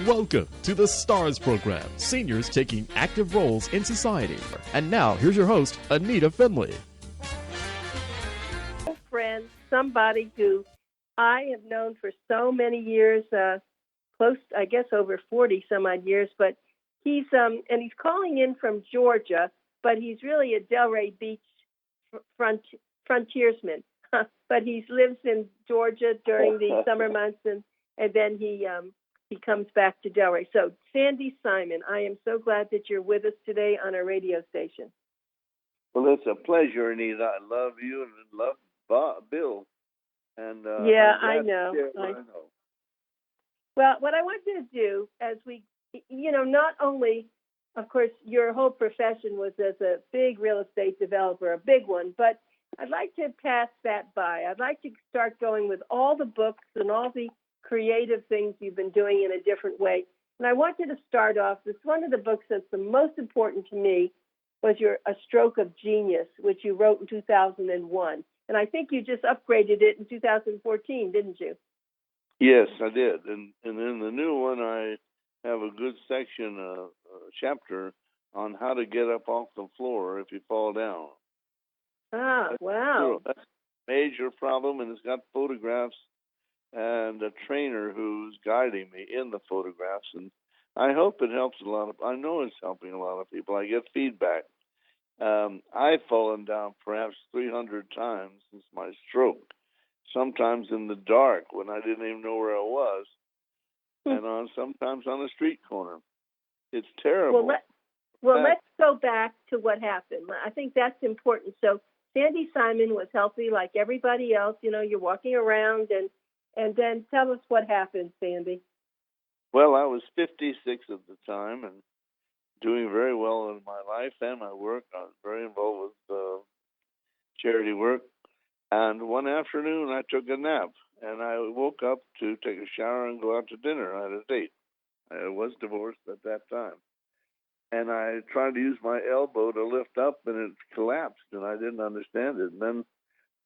Welcome to the STARS program, seniors taking active roles in society. And now, here's your host, Anita Finley. Friend, somebody who I have known for so many years, close, I guess, over 40 some odd years, but he's calling in from Georgia, but he's really a Delray Beach frontiersman. But he lives in Georgia during the summer months, and then he comes back to Delray. So, Sandy Simon, I am so glad that you're with us today on our radio station. Well, it's a pleasure, Anita. I love you and love Bill. And yeah, I know. Well, what I want you to do, as we, not only, of course, your whole profession was as a big real estate developer, a big one, but I'd like to pass that by. I'd like to start going with all the books and all the creative things you've been doing in a different way. And I want you to start off with one of the books that's the most important to me was A Stroke of Genius, which you wrote in 2001. And I think you just upgraded it in 2014, didn't you? Yes, I did. And in the new one, I have a good section, a chapter on how to get up off the floor if you fall down. Wow. That's a major problem, and it's got photographs and a trainer who's guiding me in the photographs. And I hope it helps I know it's helping a lot of people. I get feedback. I've fallen down perhaps 300 times since my stroke, sometimes in the dark when I didn't even know where I was, and sometimes on a street corner. It's terrible. Let's go back to what happened. I think that's important. So Sandy Simon was healthy like everybody else. You're walking around, and then tell us what happened, Sandy. Well, I was 56 at the time and doing very well in my life and my work. I was very involved with charity work. And one afternoon, I took a nap, and I woke up to take a shower and go out to dinner. I had a date. I was divorced at that time. And I tried to use my elbow to lift up, and it collapsed, and I didn't understand it. And then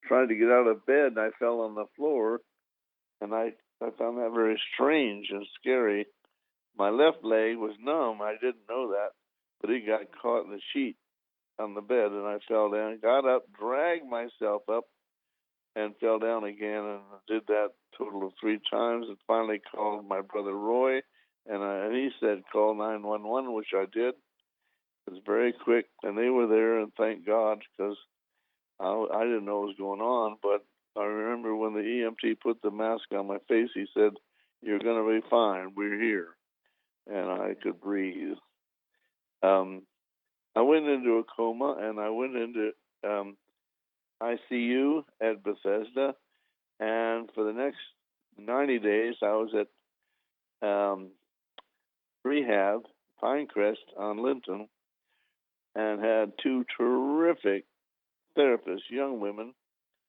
tried to get out of bed, and I fell on the floor, and I found that very strange and scary. My left leg was numb. I didn't know that, but it got caught in the sheet on the bed, and I fell down, got up, dragged myself up, and fell down again, and did that total of 3 times, and finally called my brother Roy, and he said, call 911, which I did. It was very quick, and they were there, and thank God, because I didn't know what was going on, but I remember when the EMT put the mask on my face, he said, you're going to be fine, we're here. And I could breathe. I went into a coma, and I went into ICU at Bethesda, and for the next 90 days, I was at rehab, Pinecrest on Linton, and had 2 terrific therapists, young women.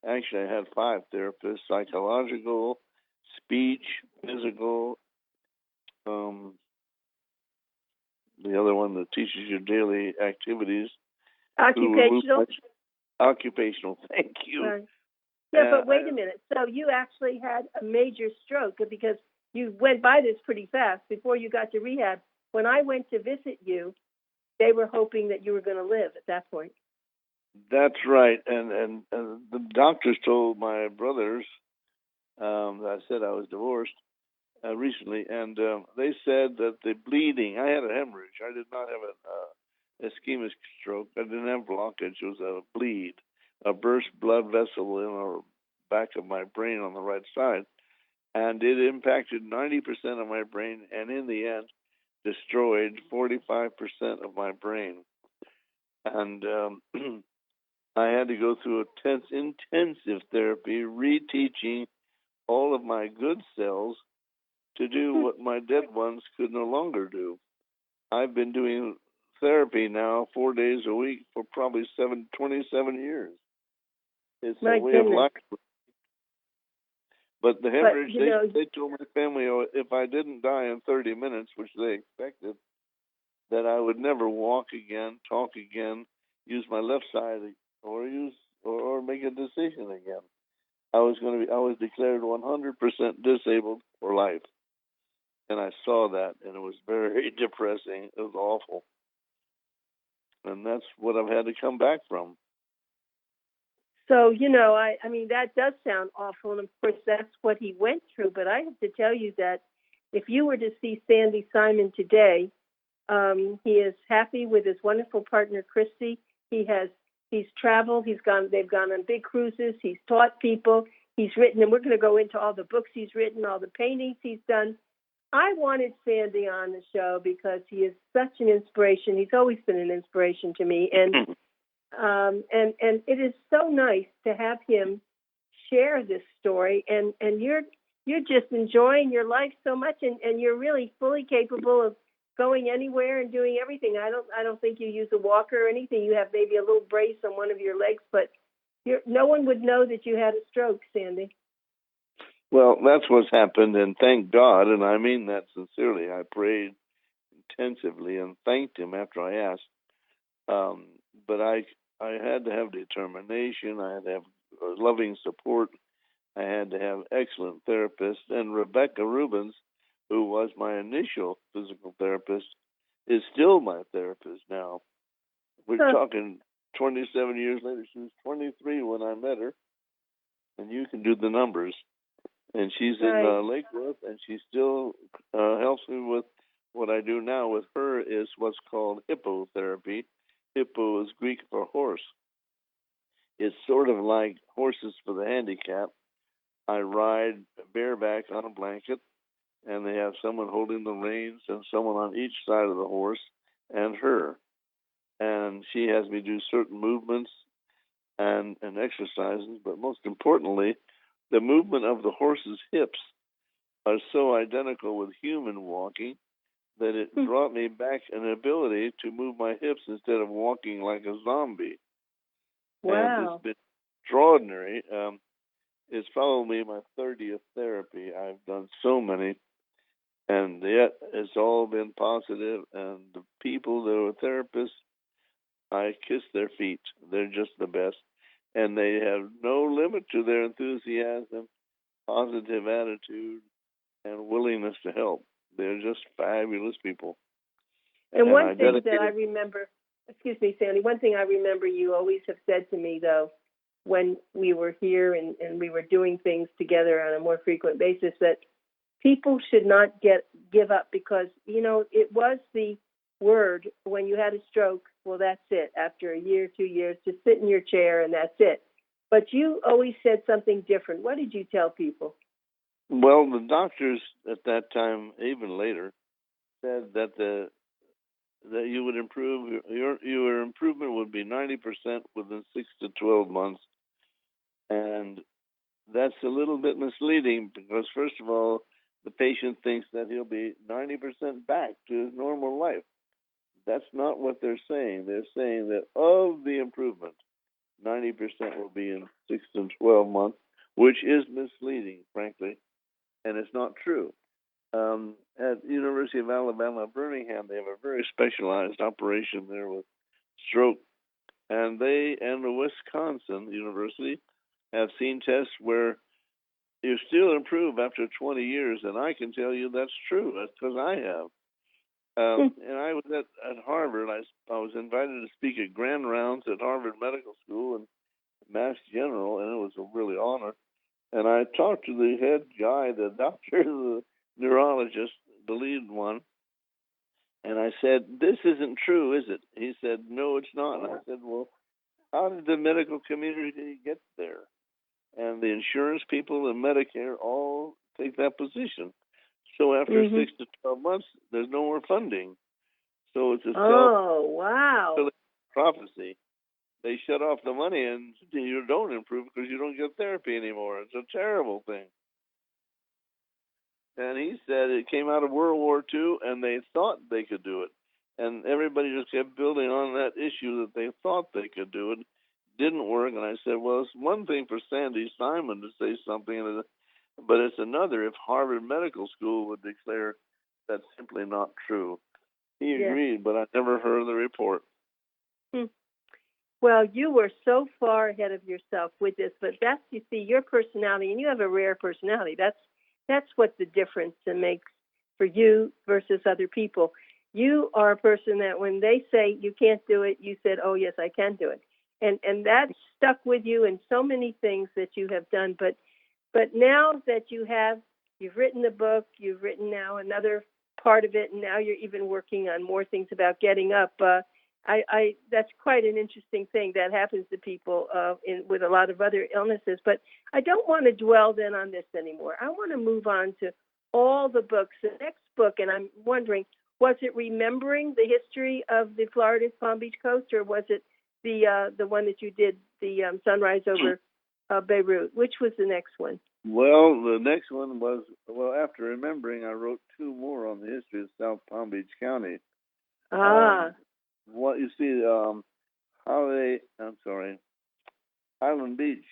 Actually, I had 5 therapists, psychological, speech, physical, the other one that teaches you daily activities. Occupational, thank you. Right. Yeah, but wait a minute. So you actually had a major stroke because you went by this pretty fast before you got to rehab. When I went to visit you, they were hoping that you were going to live at that point. That's right. And the doctors told my brothers, I said I was divorced recently, and they said that the bleeding, I had a hemorrhage. I did not have an ischemic stroke. I didn't have blockage. It was a bleed, a burst blood vessel in the back of my brain on the right side. And it impacted 90% of my brain, and in the end, destroyed 45% of my brain. And I had to go through intensive therapy, reteaching all of my good cells to do what my dead ones could no longer do. I've been doing therapy now 4 days a week for probably 27 years. It's a way of life. But the hemorrhage, they told my family, if I didn't die in 30 minutes, which they expected, that I would never walk again, talk again, use my left side, or make a decision again. I was declared 100% disabled for life. And I saw that, and it was very depressing. It was awful. And that's what I've had to come back from. So, I mean, that does sound awful. And of course, that's what he went through. But I have to tell you that if you were to see Sandy Simon today, he is happy with his wonderful partner, Christy. He's traveled. They've gone on big cruises. He's taught people. He's written, and we're going to go into all the books he's written, all the paintings he's done. I wanted Sandy on the show because he is such an inspiration. He's always been an inspiration to me. And and it is so nice to have him share this story, and you're just enjoying your life so much, and you're really fully capable of going anywhere and doing everything. I don't think you use a walker or anything. You have maybe a little brace on one of your legs, but no one would know that you had a stroke, Sandy. Well, that's what's happened, and thank God, and I mean that sincerely. I prayed intensively and thanked him after I asked. But I had to have determination. I had to have loving support. I had to have excellent therapists. And Rebecca Rubens, who was my initial physical therapist, is still my therapist now. We're talking 27 years later. She was 23 when I met her, and you can do the numbers. And she's in Lake Worth, and she still helps me with what I do now with her is what's called hippotherapy. Hippo is Greek for horse. It's sort of like horses for the handicapped. I ride bareback on a blanket, and they have someone holding the reins and someone on each side of the horse and her. And she has me do certain movements and exercises, but most importantly, the movement of the horse's hips are so identical with human walking that it brought me back an ability to move my hips instead of walking like a zombie. Wow. And it's been extraordinary. It's probably my 30th therapy. I've done so many, and yet it's all been positive. And the people that are therapists, I kiss their feet. They're just the best. And they have no limit to their enthusiasm, positive attitude, and willingness to help. They're just fabulous people. And one thing that I remember, excuse me, Sandy, one thing I remember you always have said to me, though, when we were here and we were doing things together on a more frequent basis, that people should not give up because, it was the word when you had a stroke, well, that's it. After a year, 2 years, just sit in your chair and that's it. But you always said something different. What did you tell people? Well, the doctors at that time, even later, said that that you would improve. Your improvement would be 90% within 6 to 12 months, and that's a little bit misleading because, first of all, the patient thinks that he'll be 90% back to his normal life. That's not what they're saying. They're saying that of the improvement, 90% will be in 6 to 12 months, which is misleading, frankly. And it's not true. At the University of Alabama, Birmingham, they have a very specialized operation there with stroke. And they and the Wisconsin University have seen tests where you still improve after 20 years. And I can tell you that's true. That's because I have. And I was at Harvard. I was invited to speak at Grand Rounds at Harvard Medical School and Mass General, and it was a really honor. And I talked to the head guy, the doctor, the neurologist, the lead one, and I said, "This isn't true, is it?" He said, "No, it's not." And I said, "Well, how did the medical community get there?" And the insurance people and Medicare all take that position. So after 6 to 12 months, there's no more funding. So it's a self-fulfilling prophecy. They shut off the money and you don't improve because you don't get therapy anymore. It's a terrible thing. And he said it came out of World War II and they thought they could do it. And everybody just kept building on that issue that they thought they could do it. Didn't work. And I said, well, it's one thing for Sandy Simon to say something, but it's another if Harvard Medical School would declare that's simply not true. He agreed, but I never heard the report. Well, you were so far ahead of yourself with this, but that's, you see, your personality, and you have a rare personality. That's what the difference makes for you versus other people. You are a person that when they say you can't do it, you said, oh, yes, I can do it. And that stuck with you in so many things that you have done. But now that you've written the book, you've written now another part of it, and now you're even working on more things about getting up. That's quite an interesting thing that happens to people with a lot of other illnesses. But I don't want to dwell then on this anymore. I want to move on to all the books. The next book, and I'm wondering, was it Remembering the History of the Florida Palm Beach Coast, or was it the one that you did, the Sunrise over Beirut? Which was the next one? Well, the next one was, after Remembering, I wrote two more on the history of South Palm Beach County. What you see, Highland Beach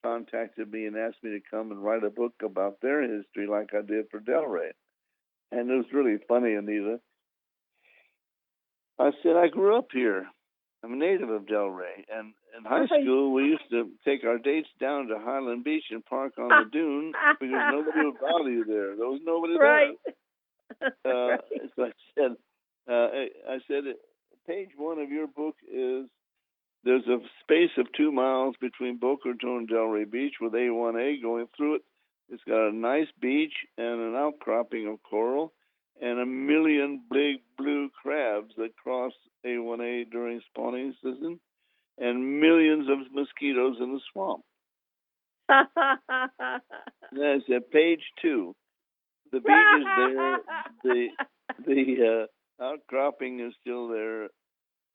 contacted me and asked me to come and write a book about their history like I did for Delray. And it was really funny, Anita. I said, I grew up here. I'm a native of Delray. And in high school, we used to take our dates down to Highland Beach and park on the dune because nobody would bother you there. There was nobody there. Right. So I said, page one of your book is, there's a space of 2 miles between Boca Raton and Delray Beach with A1A going through it. It's got a nice beach and an outcropping of coral and 1 million big blue crabs that cross A1A during spawning season and millions of mosquitoes in the swamp. That's at page 2. The beach is there. The outcropping is still there.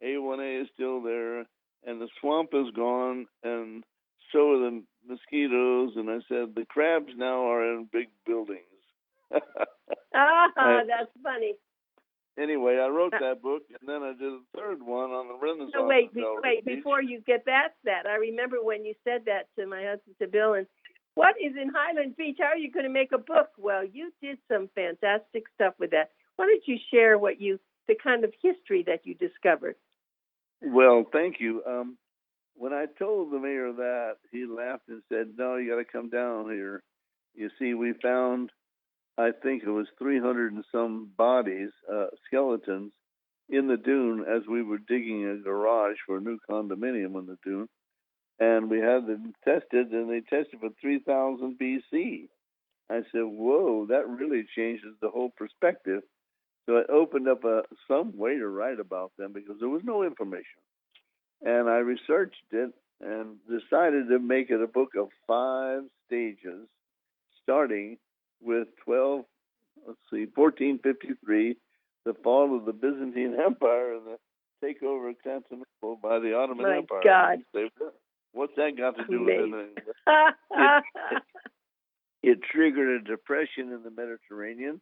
A1A is still there. And the swamp is gone, and so are the mosquitoes. And I said, the crabs now are in big buildings. That's funny. Anyway, I wrote that book, and then I did a third one on the Renaissance. No, wait, before you get past that, I remember when you said that to my husband, to Bill, and what is in Highland Beach? How are you going to make a book? Well, you did some fantastic stuff with that. Why don't you share the kind of history that you discovered? Well, thank you. When I told the mayor that, he laughed and said, no, you got to come down here. You see, we found, I think it was 300 and some bodies, skeletons, in the dune as we were digging a garage for a new condominium in the dune. And we had them tested, and they tested for 3000 BC. I said, whoa, that really changes the whole perspective. So I opened up some way to write about them because there was no information. And I researched it and decided to make it a book of 5 stages, starting with 1453, the fall of the Byzantine Empire and the takeover of Constantinople by the Ottoman Empire. God. What's that got to do with anything? It triggered a depression in the Mediterranean,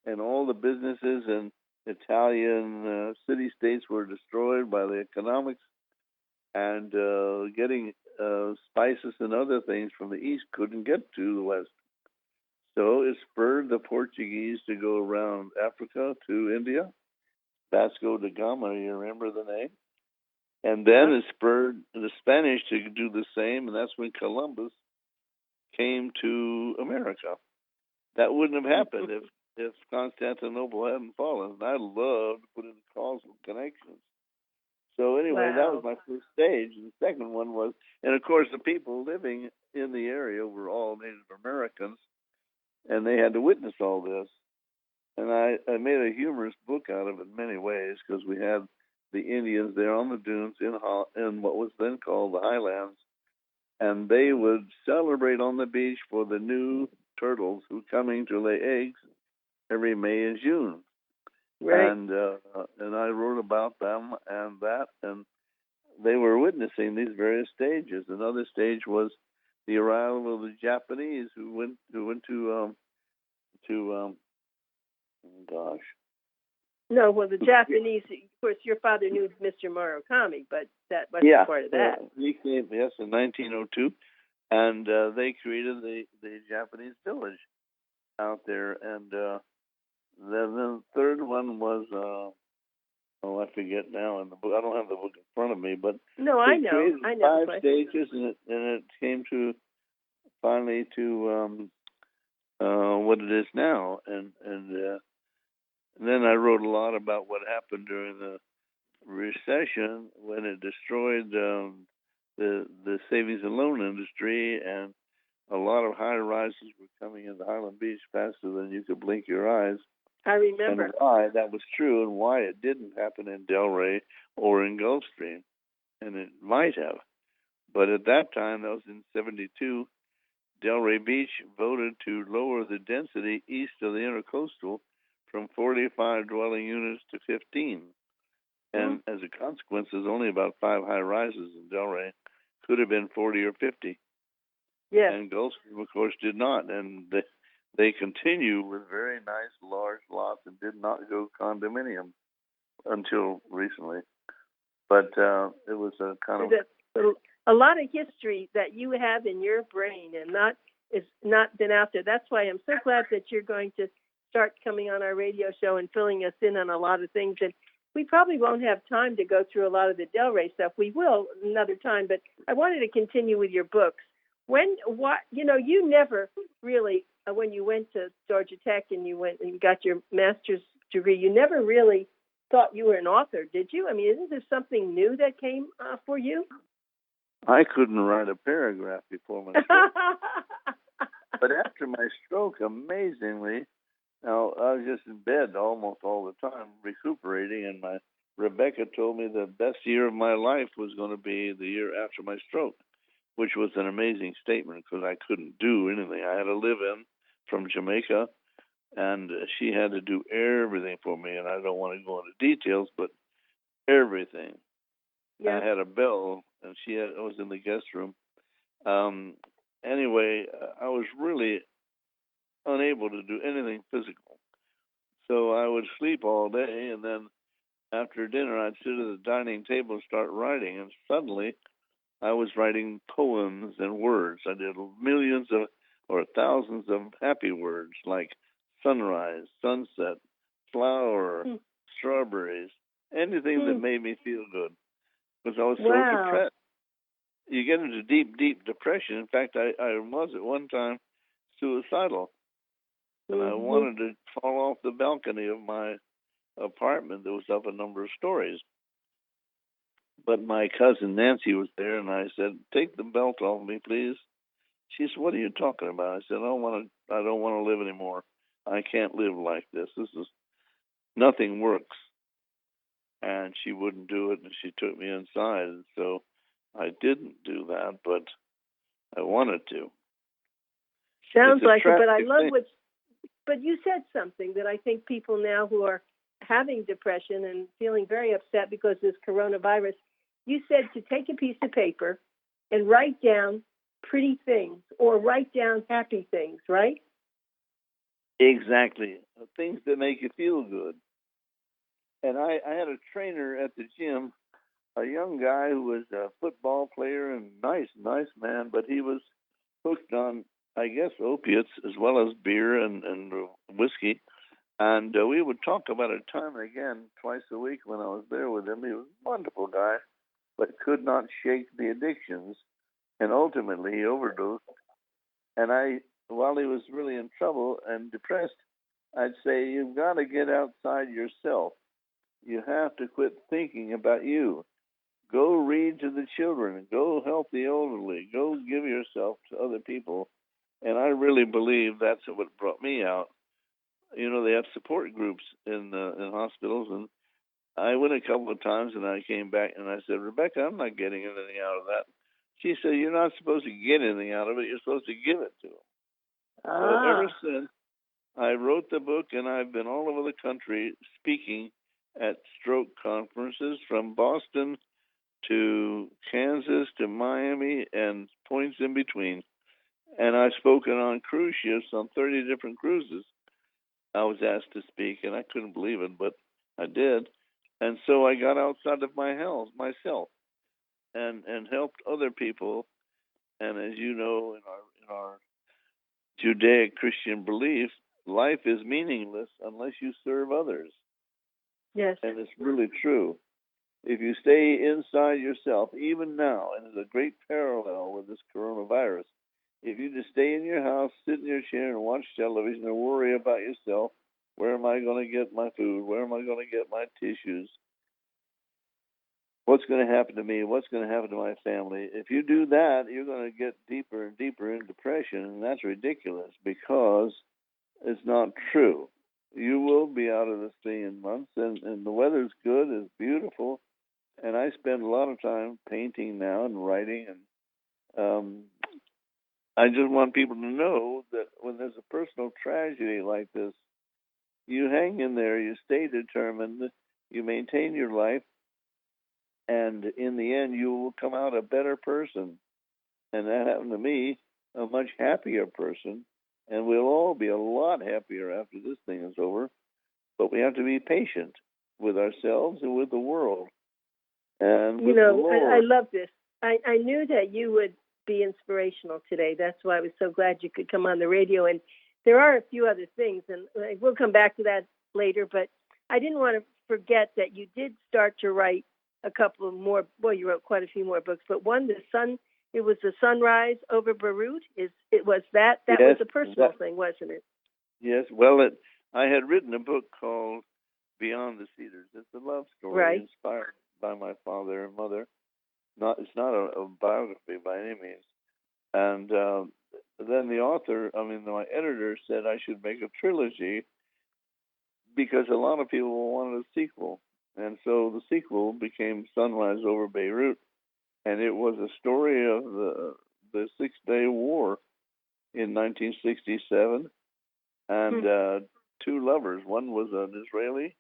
and all the businesses and Italian city-states were destroyed by the economics, and getting spices and other things from the east couldn't get to the west. So it spurred the Portuguese to go around Africa to India, Vasco da Gama, you remember the name? And then it spurred the Spanish to do the same, and that's when Columbus came to America. That wouldn't have happened if Constantinople hadn't fallen. And I loved putting causal connections. So anyway, That was my first stage. And the second one was, and of course the people living in the area were all Native Americans, and they had to witness all this. And I made a humorous book out of it in many ways, because we had the Indians there on the dunes in what was then called the Highlands, and they would celebrate on the beach for the new turtles who were coming to lay eggs every May and June. Right. And I wrote about them and that, and they were witnessing these various stages. Another stage was the arrival of the Japanese who went to No, well, the Japanese, of course, your father knew Mr. Murakami, but that wasn't part of that. He came, in 1902, and they created the Japanese village out there. And then the third one was, I forget now. In the book, I don't have the book in front of me, but no, I know. 5 stages, and it came to finally to what it is now. And then I wrote a lot about what happened during the recession when it destroyed the savings and loan industry, and a lot of high rises were coming into Highland Beach faster than you could blink your eyes. I remember. And why that was true and why it didn't happen in Delray or in Gulfstream. And it might have. But at that time, that was in 72, Delray Beach voted to lower the density east of the intercoastal from 45 dwelling units to 15. And as a consequence, there's only about 5 high rises in Delray. Could have been 40 or 50. Yes. And Gulfstream, of course, did not. And they continue with very nice large lots and did not go condominium until recently. But it was a kind of a lot of history that you have in your brain and it's not been out there. That's why I'm so glad that you're going to start coming on our radio show and filling us in on a lot of things. And we probably won't have time to go through a lot of the Delray stuff. We will another time. But I wanted to continue with your books. You never really, when you went to Georgia Tech and you got your master's degree, you never really thought you were an author, did you? I mean, isn't there something new that came for you? I couldn't write a paragraph before my stroke. But after my stroke, amazingly, now I was just in bed almost all the time, recuperating, and Rebecca told me the best year of my life was going to be the year after my stroke, which was an amazing statement because I couldn't do anything. I had to live in from Jamaica, and she had to do everything for me, and I don't want to go into details, but everything. Yeah. I had a bell, and I was in the guest room. Anyway, I was really unable to do anything physical. So I would sleep all day, and then after dinner, I'd sit at the dining table and start writing, and suddenly I was writing poems and words. I did millions or thousands of happy words like sunrise, sunset, flower, strawberries, anything that made me feel good. Because I was so depressed. You get into deep, deep depression. In fact, I was at one time suicidal. And I wanted to fall off the balcony of my apartment that was up a number of stories. But my cousin Nancy was there, and I said, "Take the belt off me, please." She said, "What are you talking about?" I said, I don't want to live anymore. I can't live like this. Nothing works. And she wouldn't do it, and she took me inside. And so I didn't do that, but I wanted to. Sounds like it, but I love but you said something that I think people now who are having depression and feeling very upset because of this coronavirus, you said to take a piece of paper and write down pretty things or write down happy things, right? Exactly. Things that make you feel good. And I had a trainer at the gym, a young guy who was a football player and nice man, but he was hooked on, I guess, opiates as well as beer and whiskey. And we would talk about it time and again, twice a week when I was there with him. He was a wonderful guy, but could not shake the addictions. And ultimately, he overdosed. And while he was really in trouble and depressed, I'd say, you've got to get outside yourself. You have to quit thinking about you. Go read to the children. Go help the elderly. Go give yourself to other people. And I really believe that's what brought me out. You know, they have support groups in hospitals, and I went a couple of times, and I came back, and I said, "Rebecca, I'm not getting anything out of that." She said, "You're not supposed to get anything out of it. You're supposed to give it to them." So ever since, I wrote the book, and I've been all over the country speaking at stroke conferences from Boston to Kansas to Miami and points in between. And I've spoken on cruise ships on 30 different cruises. I was asked to speak, and I couldn't believe it, but I did. And so I got outside of myself and helped other people. And as you know, in our Judaic Christian belief, life is meaningless unless you serve others. Yes. And it's really true. If you stay inside yourself, even now, and there's a great parallel with this coronavirus, if you just stay in your house, sit in your chair and watch television and worry about yourself, where am I going to get my food? Where am I going to get my tissues? What's going to happen to me? What's going to happen to my family? If you do that, you're going to get deeper and deeper in depression, and that's ridiculous because it's not true. You will be out of this thing in months, and the weather's good, it's beautiful, and I spend a lot of time painting now and writing, and I just want people to know that when there's a personal tragedy like this, you hang in there, you stay determined, you maintain your life, and in the end, you will come out a better person. And that happened to me, a much happier person. And we'll all be a lot happier after this thing is over. But we have to be patient with ourselves and with the world. And with the Lord. I love this. I knew that you would be inspirational today. That's why I was so glad you could come on the radio. And there are a few other things, and we'll come back to that later. But I didn't want to forget that you did start to write a couple of more. Well, you wrote quite a few more books, but one, it was the sunrise over Beirut. That was a personal thing, wasn't it? Yes. Well, I had written a book called Beyond the Cedars. It's a love story inspired by my father and mother. It's not a biography by any means. And then my editor said I should make a trilogy because a lot of people wanted a sequel. And so the sequel became Sunrise over Beirut, and it was a story of the Six-Day War in 1967, and two lovers. One was an Israeli,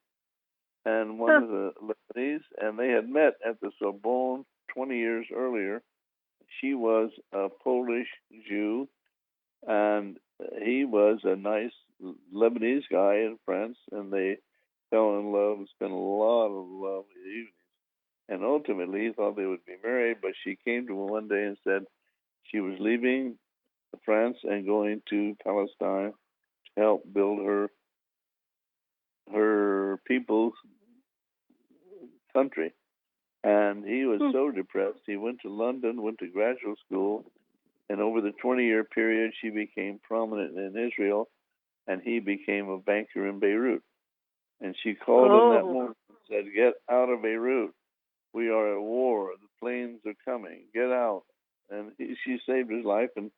and one was a Lebanese, and they had met at the Sorbonne 20 years earlier. She was a Polish Jew, and he was a nice Lebanese guy in France, and they fell in love and spent a lot of lovely evenings. And ultimately, he thought they would be married, but she came to him one day and said she was leaving France and going to Palestine to help build her people's country. And he was so depressed, he went to London, went to graduate school, and over the 20-year period, she became prominent in Israel, and he became a banker in Beirut. And she called him that morning and said, "Get out of Beirut. We are at war. The planes are coming. Get out." And she saved his life, and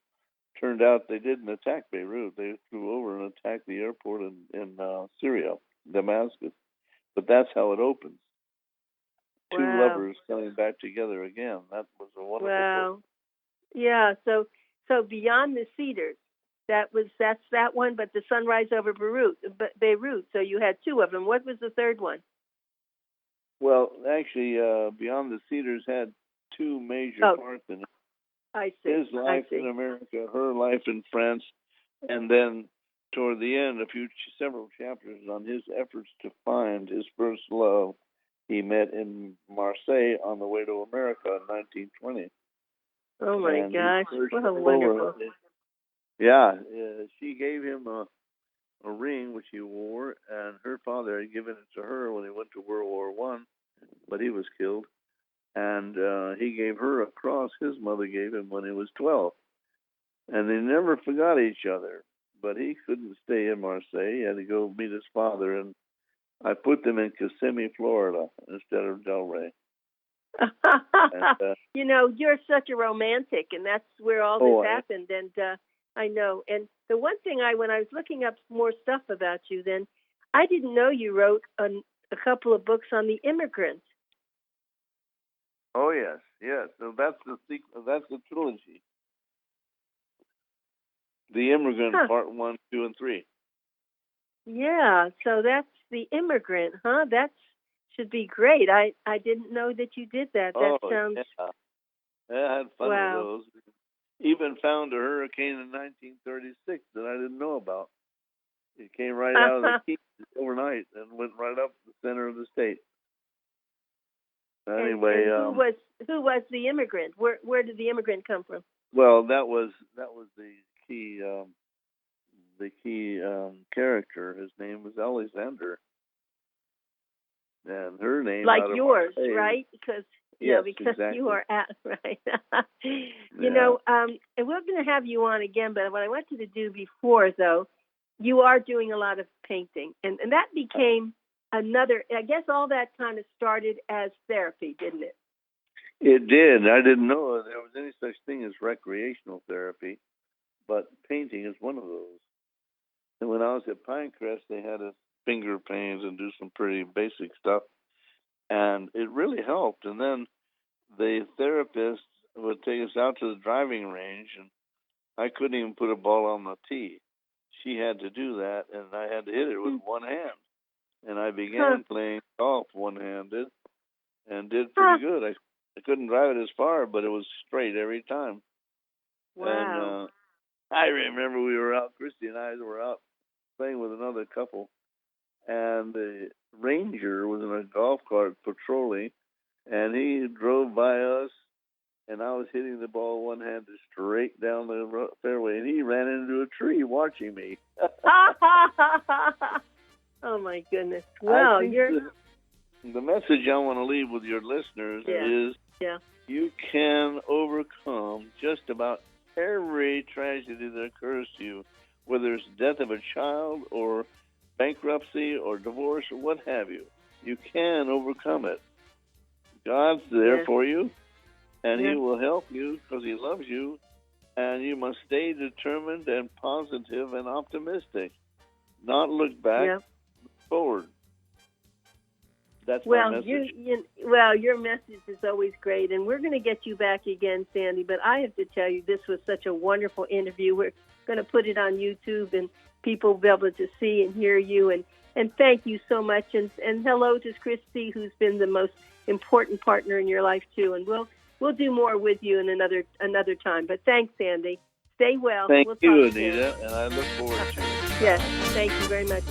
turned out they didn't attack Beirut. They flew over and attacked the airport in Syria, Damascus. But that's how it opens. Wow. Two lovers coming back together again. That was a wonderful book. Yeah, so Beyond the Cedars, that's that one, but the Sunrise over Beirut. So you had two of them. What was the third one? Well, actually, Beyond the Cedars had two major parts in it. I see. His life in America, her life in France, and then toward the end, several chapters on his efforts to find his first love he met in Marseille on the way to America in 1920. Oh my gosh! What a wonderful. Yeah, she gave him a ring which he wore, and her father had given it to her when he went to World War I, but he was killed. And he gave her a cross his mother gave him when he was 12. And they never forgot each other. But he couldn't stay in Marseille. He had to go meet his father. And I put them in Kissimmee, Florida, instead of Delray. And, you're such a romantic, and that's where all this happened. And I know. And the one thing when I was looking up more stuff about you, then I didn't know you wrote a couple of books on the Immigrant. Oh yes. So that's the sequel. That's the trilogy. The Immigrant, Part 1, 2, and 3. Yeah. So that's the Immigrant, huh? That should be great. I didn't know that you did that. That sounds. Yeah, I had fun with those. Even found a hurricane in 1936 that I didn't know about. It came right out of the Keys overnight and went right up the center of the state. Anyway, and who was the Immigrant? Where did the Immigrant come from? Well, that was the key character. His name was Alexander, and her name like yours, right? Because Yes, because exactly. you are at, right. Yeah. And we're going to have you on again, but what I wanted to do before, though, you are doing a lot of painting, and that became another, I guess all that kind of started as therapy, didn't it? It did. I didn't know there was any such thing as recreational therapy, but painting is one of those. And when I was at Pinecrest, they had us finger paint and do some pretty basic stuff, and it really helped. And then the therapist would take us out to the driving range, and I couldn't even put a ball on the tee. She had to do that, and I had to hit it with one hand. And I began playing golf one-handed and did pretty good. I couldn't drive it as far, but it was straight every time. Wow. And I remember we were out, Christy and I were out playing with another couple, and the ranger was in a golf cart patrolling, and he drove by us, and I was hitting the ball one-handed straight down the fairway, and he ran into a tree watching me. Oh, my goodness. Well, the message I want to leave with your listeners is you can overcome just about every tragedy that occurs to you, whether it's death of a child or bankruptcy or divorce or what have you. You can overcome it. God's there for you, and He will help you because He loves you, and you must stay determined and positive and optimistic. Not look back, look forward. That's my message. Your message is always great, and we're going to get you back again, Sandy, but I have to tell you, this was such a wonderful interview. We're going to put it on YouTube, and people will be able to see and hear you, and thank you so much, and hello to Christy, who's been the most important partner in your life, too, and we'll do more with you in another time, but thanks, Sandy. Stay well. Thank you, Anita, and I look forward to it. Yes, thank you very much.